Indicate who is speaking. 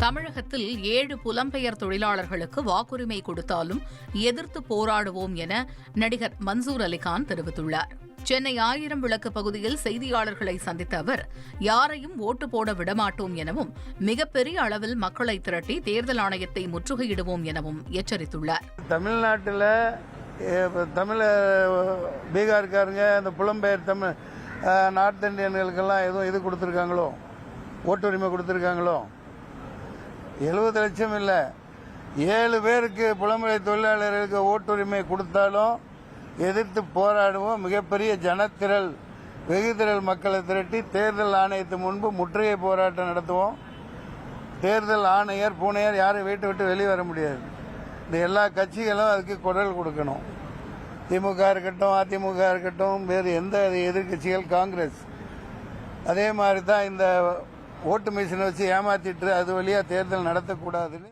Speaker 1: தமிழகத்தில் 7 புலம்பெயர் தொழிலாளர்களுக்கு வாக்குரிமை கொடுத்தாலும் எதிர்த்து போராடுவோம் என நடிகர் மன்சூர் அலிகான் தெரிவித்துள்ளார். சென்னை 1000 விளக்கு பகுதியில் செய்தியாளர்களை சந்தித்த அவர், யாரையும் ஓட்டு போட விடமாட்டோம் எனவும் மிகப்பெரிய அளவில் மக்களை திரட்டி தேர்தல் ஆணையத்தை முற்றுகையிடுவோம் எனவும் எச்சரித்துள்ளார்.
Speaker 2: தமிழ்நாட்டில் பீகார்காரங்க இந்த புலம்பெயர் தமிழ் நார்த் இந்தியன்களுக்கெல்லாம் எதுவும் இது கொடுத்துருக்காங்களோ, ஓட்டுரிமை கொடுத்துருக்காங்களோ? 70 லட்சம் இல்லை, 7 பேருக்கு புலம்பெயர் தொழிலாளர்களுக்கு ஓட்டுரிமை கொடுத்தாலும் எதிர்த்து போராடுவோம். மிகப்பெரிய ஜனத்திரள் வெகுதிரள் மக்களை திரட்டி தேர்தல் ஆணையத்து முன்பு முற்றுகை போராட்டம் நடத்துவோம். தேர்தல் ஆணையர் பூனையர் யாரும் வீட்டை விட்டு வெளியே வர முடியாது. இந்த எல்லா கட்சிகளும் அதுக்கு குரல் கொடுக்கணும். திமுக இருக்கட்டும், அதிமுக இருக்கட்டும், வேறு எந்த எதிர்கட்சிகள், காங்கிரஸ் அதே மாதிரி தான் இந்த ஓட்டு மிஷினை வச்சு ஏமாத்திட்டு அது வழியா தேர்தல் நடத்தக்கூடாதுன்னு